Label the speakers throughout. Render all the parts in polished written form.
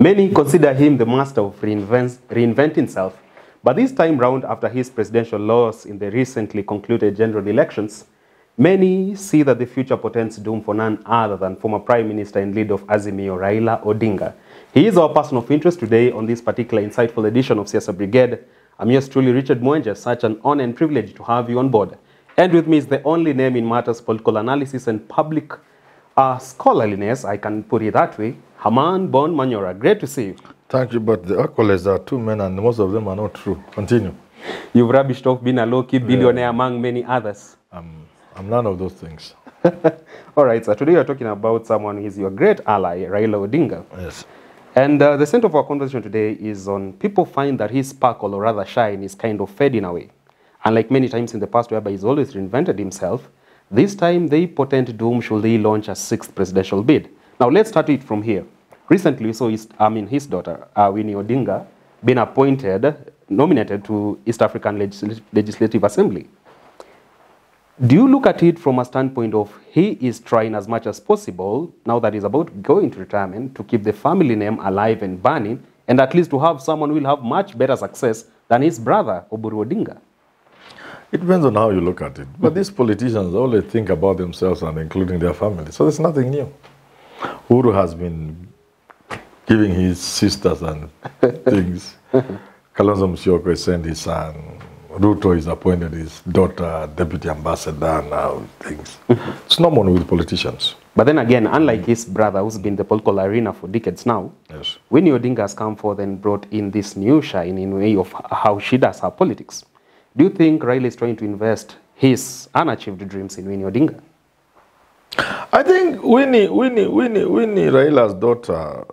Speaker 1: Many consider him the master of reinventing himself, but this time round, after his presidential loss in the recently concluded general elections, many see that the future portends doom for none other than former Prime Minister and leader of Azimio, Raila Odinga. He is our person of interest today on this particular insightful edition of Siasa Brigade. I'm yours truly, Richard Mwenja. Such an honor and privilege to have you on board. And with me is the only name in matters political analysis and public scholarliness, I can put it that way, Herman Manyora. Great to see you.
Speaker 2: Thank you, but the accolades are two men and most of them are not true. Continue.
Speaker 1: You've rubbished off being a low-key billionaire among many others.
Speaker 2: I'm none of those things.
Speaker 1: All right, so today we're talking about someone who is your great ally, Raila Odinga.
Speaker 2: Yes.
Speaker 1: And the center of our conversation today is on people find that his sparkle, or rather shine, is kind of fading away. Unlike many times in the past whereby he's always reinvented himself, this time they portend doom should he launch a sixth presidential bid. Now let's start it from here. Recently we saw his daughter, Winnie Odinga, being nominated to East African Legislative Assembly. Do you look at it from a standpoint of he is trying as much as possible, now that he's about to go into retirement, to keep the family name alive and burning, and at least to have someone who will have much better success than his brother, Oburu Odinga?
Speaker 2: It depends on how you look at it. But these politicians always think about themselves and including their family. So there's nothing new. Uhuru has been giving his sisters and things. Kalonzo Musyoka sent his son. Ruto is appointed his daughter, deputy ambassador, now things. It's normal with politicians.
Speaker 1: But then again, unlike his brother, who's been in the political arena for decades now,
Speaker 2: yes,
Speaker 1: Winnie Odinga has come forth and brought in this new shine in way of how she does her politics. Do you think Raila is trying to invest his unachieved dreams in Winnie Odinga?
Speaker 2: I think Winnie Raila's daughter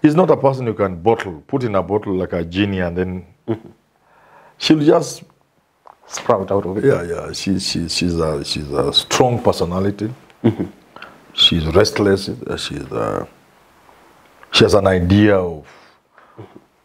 Speaker 2: is not a person you can put in a bottle like a genie and then she'll just
Speaker 1: sprout out of it.
Speaker 2: Yeah. She's a strong personality. She's restless. She has an idea of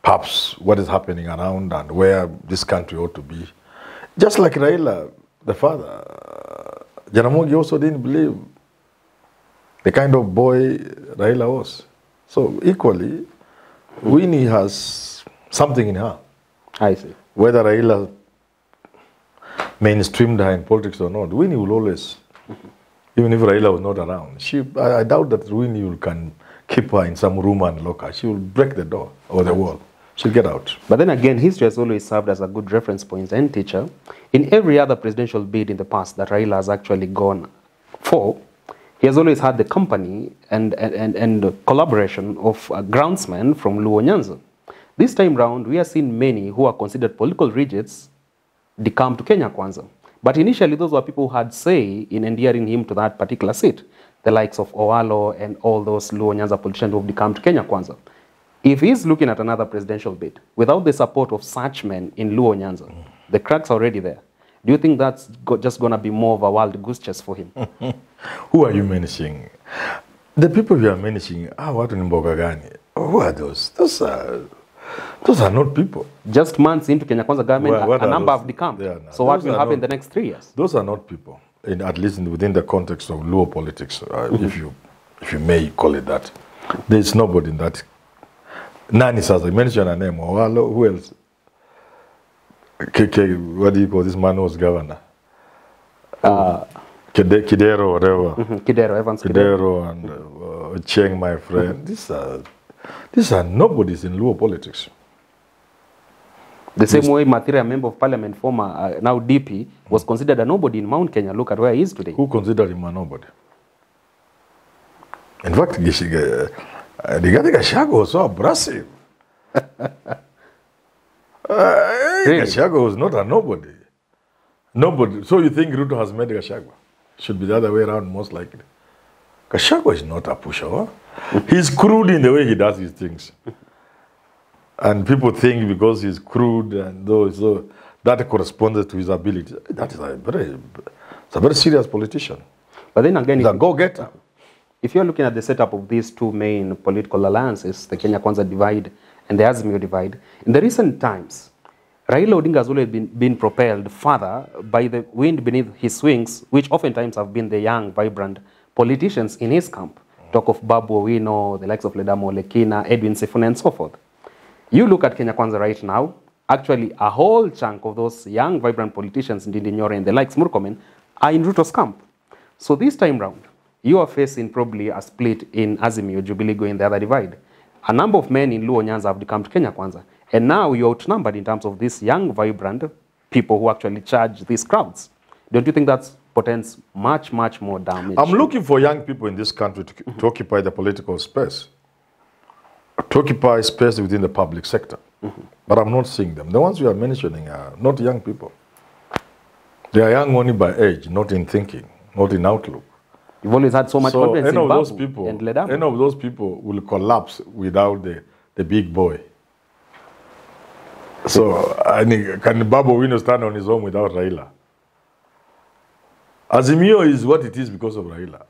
Speaker 2: perhaps what is happening around and where this country ought to be. Just like Raila, the father, Jaramogi also didn't believe the kind of boy Raila was. So equally, Winnie has something in her. I see. Whether Raila mainstreamed her in politics or not, Winnie will always, even if Raila was not around, I doubt that Winnie can keep her in some room and lock her. She will break the door or the wall. She'll get out.
Speaker 1: But then again, history has always served as a good reference point and teacher. In every other presidential bid in the past that Raila has actually gone for, he has always had the company and collaboration of groundsmen from Luo Nyanza. This time round, we have seen many who are considered political rejects decamp to Kenya Kwanza. But initially, those were people who had say in endearing him to that particular seat, the likes of Owalo and all those Luo Nyanza politicians who have decamped to Kenya Kwanza. If he's looking at another presidential bid, without the support of such men in Luo Nyanza, the cracks are already there. Do you think that's just going to be more of a wild goose chase for him?
Speaker 2: Who are you mentioning? The people you are mentioning, what in Mbogagani? Who are those? Those are not people.
Speaker 1: Just months into Kenya Kwanza government, a number have decamped. So what will happen in the next 3 years?
Speaker 2: Those are not people, at least within the context of Luo politics, if you may call it that. There is nobody in that. Nani Sasa, mention a name. Owalo, who else? What do you call this man who was governor? Kidero, whatever.
Speaker 1: Kidero, Evans
Speaker 2: Kidero and Cheng, my friend. These are nobodies in Luo politics.
Speaker 1: The same way Mathira, member of parliament, former, now DP, was considered a nobody in Mount Kenya. Look at where he is today.
Speaker 2: Who considered him a nobody? In fact, Rigathi Gachagua was so abrasive. Really? Gachagua was not a nobody. Nobody. So you think Ruto has made Gachagua? Should be the other way around, most likely. Gachagua is not a pushover. He's crude in the way he does his things. And people think because he's crude and so that corresponds to his ability. That is a very serious politician.
Speaker 1: But then again,
Speaker 2: he's a go-getter.
Speaker 1: If you're looking at the setup of these two main political alliances, the Kenya Kwanza divide and the Azimio divide, in the recent times, Raila Odinga has always been propelled further by the wind beneath his wings, which oftentimes have been the young, vibrant politicians in his camp. talk of Babu Owino, the likes of Ledamo Lekina, Edwin Sifuna, and so forth. You look at Kenya Kwanza right now, actually a whole chunk of those young, vibrant politicians, Ndindi Nyoro and the likes, Murkomen, are in Ruto's camp. So this time round, you are facing probably a split in Azimio, Jubilee going the other divide. A number of men in Luo Nyanza have come to Kenya Kwanza. And now you're outnumbered in terms of these young, vibrant people who actually charge these crowds. Don't you think that portends much, much more damage?
Speaker 2: I'm looking for young people in this country to occupy the political space, to occupy space within the public sector. But I'm not seeing them. The ones you are mentioning are not young people. They are young only by age, not in thinking, not in outlook.
Speaker 1: You've always had so much confidence in Babu and Ledamo.
Speaker 2: Any of those people will collapse without the big boy. So, can Babu Owino stand on his own without Raila? Azimio is what it is because of Raila.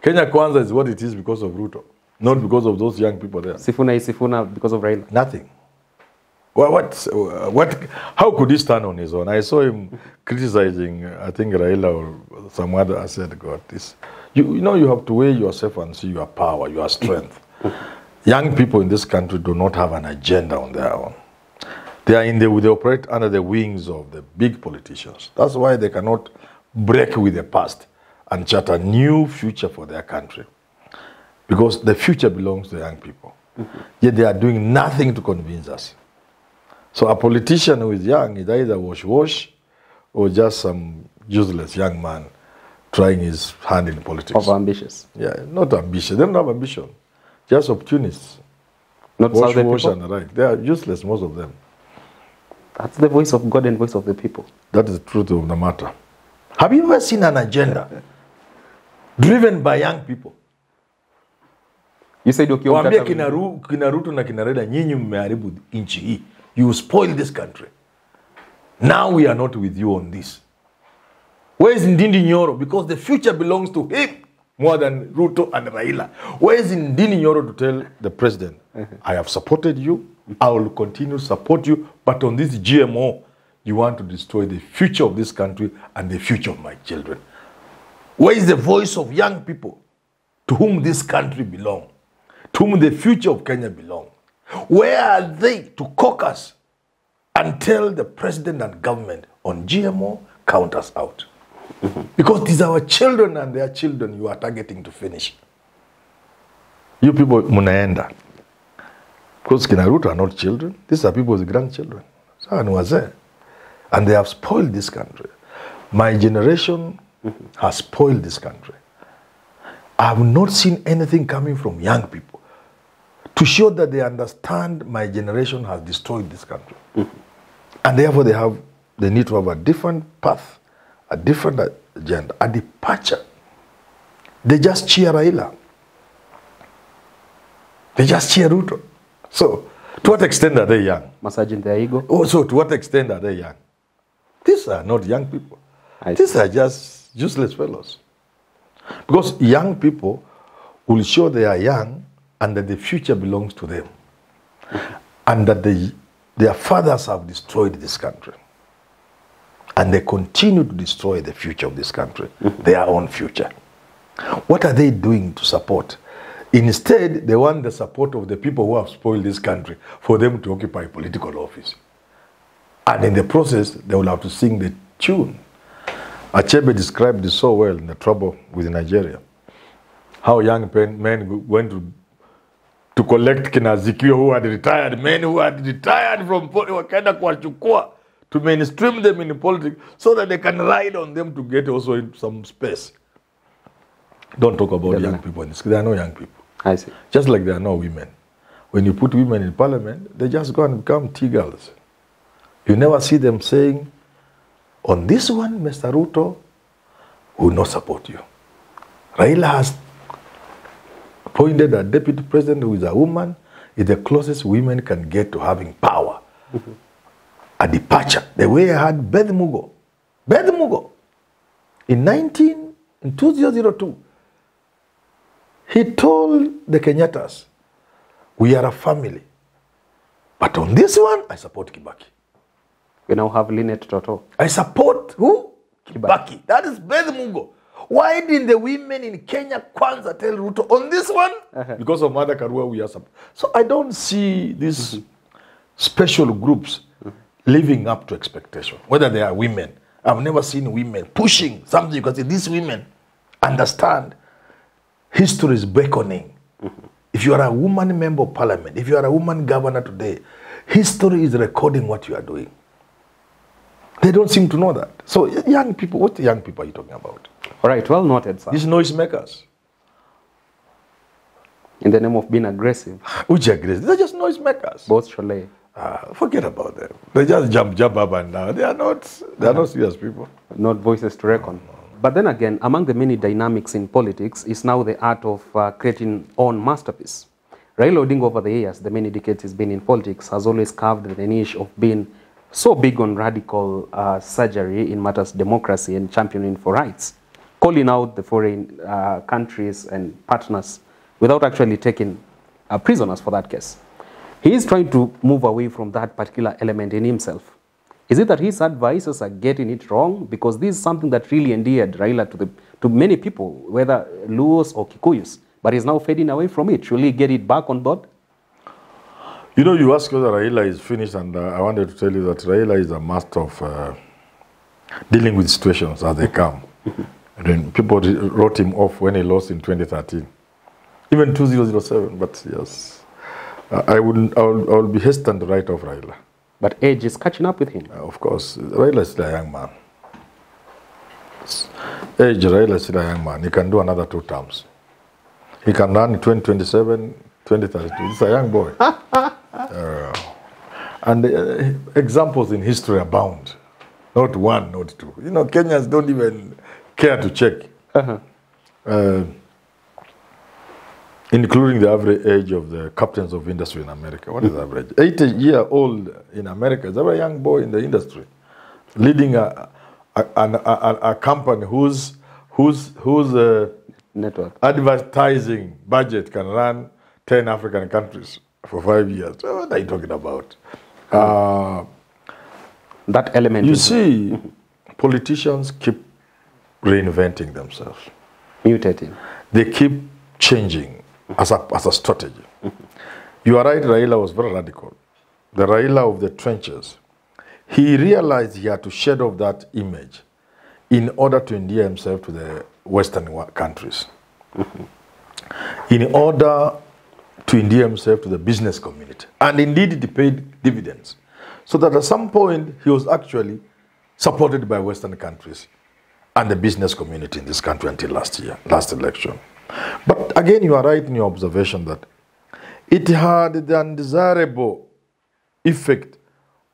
Speaker 2: Kenya Kwanza is what it is because of Ruto, not because of those young people there.
Speaker 1: Sifuna is Sifuna because of Raila?
Speaker 2: Nothing. Well, how could he stand on his own? I saw him criticizing, I think Raila or some other. I said, God, this. You know, you have to weigh yourself and see your power, your strength. Young people in this country do not have an agenda on their own. They operate under the wings of the big politicians. That's why they cannot break with the past and chart a new future for their country. Because the future belongs to young people. Yet they are doing nothing to convince us. So a politician who is young is either wash or just some useless young man trying his hand in politics.
Speaker 1: Of ambitious.
Speaker 2: Yeah, not ambitious. They don't have ambition. Just opportunists.
Speaker 1: Not
Speaker 2: wash
Speaker 1: people?
Speaker 2: and the right. They are useless, most of them.
Speaker 1: That's the voice of God and voice of the people.
Speaker 2: That is the truth of the matter. Have you ever seen an agenda driven by young people?
Speaker 1: You said okay.
Speaker 2: Waambia kina Ruto na kina Raila, nyinyi mmeharibu nchi hii. You spoiled this country. Now we are not with you on this. Where is Ndindi Nyoro? Because the future belongs to him more than Ruto and Raila. Where is Ndindi Nyoro to tell the president, I have supported you, I will continue to support you, but on this GMO, you want to destroy the future of this country and the future of my children. Where is the voice of young people to whom this country belongs, to whom the future of Kenya belongs? Where are they to caucus and tell the president and government on GMO, count us out? Because these are our children and their children you are targeting to finish. You people, munaenda. Because kina Ruto are not children. These are people's grandchildren. And they have spoiled this country. My generation has spoiled this country. I have not seen anything coming from young people to show that they understand my generation has destroyed this country. And therefore they need to have a different path, a different agenda, a departure. They just cheer Raila. They just cheer Ruto. So, to what extent are they young?
Speaker 1: Massaging their ego?
Speaker 2: Oh, so to what extent are they young? These are not young people. These are just useless fellows. Because young people will show they are young and that the future belongs to them. And that their fathers have destroyed this country. And they continue to destroy the future of this country, their own future. What are they doing to support? Instead, they want the support of the people who have spoiled this country for them to occupy political office. And in the process, they will have to sing the tune. Achebe described it so well in The Trouble with Nigeria. How young men went to collect kina Zikio who had retired, men who had retired from wakaenda kuwachukua, to mainstream them in politics so that they can ride on them to get also into some space. Don't talk about young people in this. There are no young people.
Speaker 1: I see.
Speaker 2: Just like there are no women. When you put women in parliament, they just go and become tea girls. You never see them saying, on this one, Mr. Ruto will not support you. Raila has appointed a deputy president who is a woman, is the closest women can get to having power. A departure. The way I had Beth Mugo. In 2002, he told the Kenyattas, we are a family. But on this one, I support Kibaki.
Speaker 1: We now have Linet Toto.
Speaker 2: I support who? Kibaki. That is Beth Mugo. Why didn't the women in Kenya Kwanza tell Ruto on this one? Because of Mother Karua, we are so I don't see these special groups living up to expectation, whether they are women. I've never seen women pushing something. You can say these women understand history is beckoning. If you are a woman member of parliament, if you are a woman governor today, history is recording what you are doing. They don't seem to know that. So young people, what young people are you talking about?
Speaker 1: All right, well noted, sir.
Speaker 2: These noisemakers.
Speaker 1: In the name of being aggressive.
Speaker 2: Which aggressive? They're just noisemakers.
Speaker 1: Both Cholet.
Speaker 2: Forget about them. They just jump up and down. They are not serious people.
Speaker 1: Not voices to reckon. But then again, among the many dynamics in politics is now the art of creating own masterpiece. Raila Odinga over the years, the many decades he's been in politics, has always carved the niche of being so big on radical surgery in matters democracy and championing for rights, calling out the foreign countries and partners without actually taking prisoners for that case. He is trying to move away from that particular element in himself. Is it that his advisors are getting it wrong? Because this is something that really endeared Raila to many people, whether Luos or Kikuyus, but he's now fading away from it. Should he get it back on board?
Speaker 2: You know, you ask whether Raila is finished, and I wanted to tell you that Raila is a master of dealing with situations as they come. And people wrote him off when he lost in 2013, even 2007. But yes, I will be hesitant to write off Raila.
Speaker 1: But age is catching up with him.
Speaker 2: Of course, Raila is still a young man. Raila is still a young man. He can do another 2 terms. He can run in 2027, 2032. He's a young boy. And examples in history abound. Not one, not two. You know, Kenyans don't even care to check. Including the average age of the captains of industry in America. What is the average? 80-year-old in America is a very young boy in the industry, leading a company whose
Speaker 1: network
Speaker 2: advertising budget can run 10 African countries for 5 years. What are you talking about?
Speaker 1: That element.
Speaker 2: You see, politicians keep reinventing themselves.
Speaker 1: Mutating.
Speaker 2: They keep changing as a strategy. You are right, Raila was very radical. The Raila of the trenches. He realized he had to shed off that image in order to endear himself to the Western countries. In order to endear himself to the business community. And indeed, it paid dividends. So that at some point, he was actually supported by Western countries and the business community in this country until last election. But again, you are right in your observation that it had the undesirable effect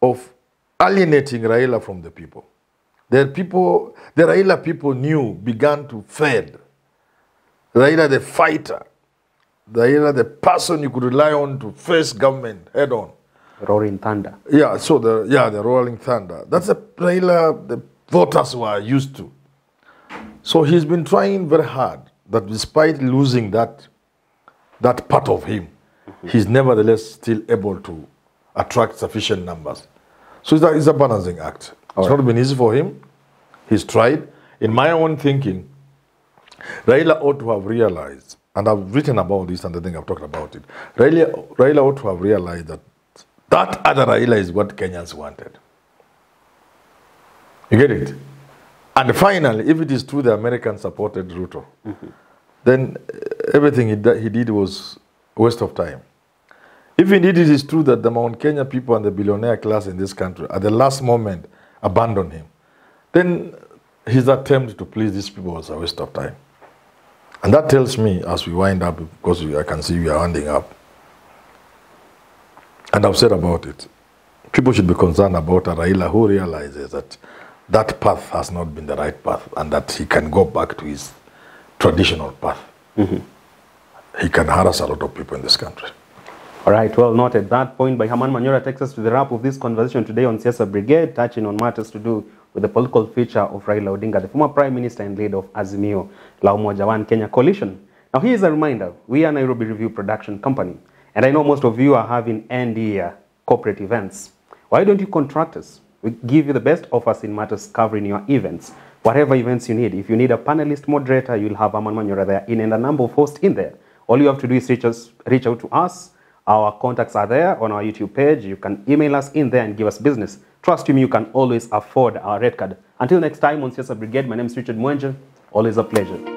Speaker 2: of alienating Raila from the people. The Raila people began to fade. Raila the fighter, Raila the person you could rely on to face government head on.
Speaker 1: Roaring thunder.
Speaker 2: Yeah, so the rolling thunder. That's the Raila the voters were used to. So he's been trying very hard that despite losing that part of him, he's nevertheless still able to attract sufficient numbers. So it's a balancing act. It's not been easy for him. He's tried. In my own thinking, Raila ought to have realized, and I've written about this and I think I've talked about it, Raila ought to have realized that other Raila is what Kenyans wanted. You get it? And finally, if it is true the Americans supported Ruto, then everything he did was a waste of time. If indeed it is true that the Mount Kenya people and the billionaire class in this country at the last moment abandoned him, then his attempt to please these people was a waste of time. And that tells me, as we wind up, because I can see we are winding up, and I've said about it, people should be concerned about a Raila who realizes that path has not been the right path and that he can go back to his traditional path. He can harass a lot of people in this country.
Speaker 1: All right, well noted. That point by Herman Manyora takes us to the wrap of this conversation today on Siasa Brigade, touching on matters to do with the political future of Raila Odinga, the former Prime Minister and leader of Azimio La Umoja One Kenya coalition. Now here's a reminder, we are Nairobi Review production company, and I know most of you are having end-year corporate events. Why don't you contract us? We give you the best offers in matters covering your events. whatever events you need. If you need a panelist moderator, you'll have Herman Manyora there and a number of hosts in there. All you have to do is reach out to us. Our contacts are there on our YouTube page. You can email us in there and give us business. Trust me, you can always afford our red card. Until next time on Siasa Brigade, my name is Richard Mwenje. Always a pleasure.